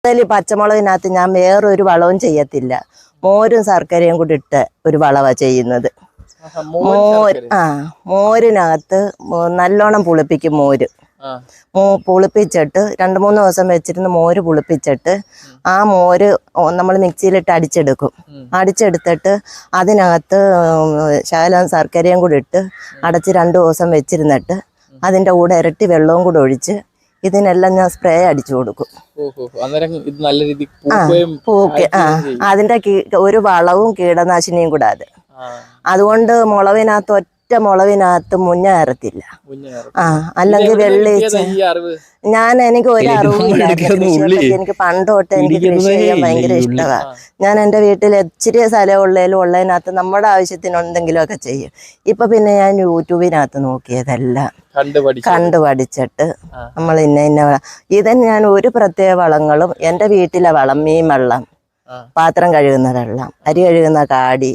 നെത്തലി പച്ചമുളകിനകത്ത് ഞാൻ വേറൊരു വളവും ചെയ്യത്തില്ല. മോരും ശർക്കരയും കൂടി ഇട്ട് ഒരു വളവാ ചെയ്യുന്നത്. മോരിനകത്ത് നല്ലോണം പുളിപ്പിക്കും. മോര് പുളിപ്പിച്ചിട്ട് 2-3 ദിവസം വെച്ചിരുന്ന് മോര് പുളിപ്പിച്ചിട്ട് ആ മോര് നമ്മൾ മിക്സിയിലിട്ട് അടിച്ചെടുത്തിട്ട് അതിനകത്ത് ശകലം ശർക്കരയും കൂടി ഇട്ട് അടച്ച് 2 ദിവസം വെച്ചിരുന്നിട്ട് അതിൻ്റെ കൂടെ ഇരട്ടി വെള്ളവും കൂടെ ഒഴിച്ച് ഇതിനെല്ലാം ഞാൻ സ്പ്രേ അടിച്ചു കൊടുക്കും. അതിന്റെ ഒരു വളവും കീടനാശിനിയും കൂടെ അത്. അതുകൊണ്ട് മുളവിനകത്ത് മുഞ്ഞ കയറത്തില്ല. അല്ലെങ്കിൽ വെള്ളീച്ച എനിക്ക് ഒരു അറിവില്ല. എനിക്ക് പണ്ട് തൊട്ട് എനിക്ക് കൃഷി ചെയ്യാൻ ഭയങ്കര ഇഷ്ടമാണ്. ഞാൻ എൻ്റെ വീട്ടിൽ ഇച്ചിരി സ്ഥലം ഉള്ളതിനകത്ത് നമ്മുടെ ആവശ്യത്തിനുണ്ടെങ്കിലും ഒക്കെ ചെയ്യും. ഇപ്പൊ പിന്നെ ഞാൻ യൂട്യൂബിനകത്ത് നോക്കിയതെല്ലാം കണ്ടു പഠിച്ചിട്ട് നമ്മൾ ഇതിന് ഞാൻ ഒരു പ്രത്യേക വളങ്ങളും എൻ്റെ വീട്ടിലെ വളം, മീൻ വെള്ളം, പാത്രം കഴുകുന്ന വെള്ളം, അരി കഴുകുന്ന കാടി,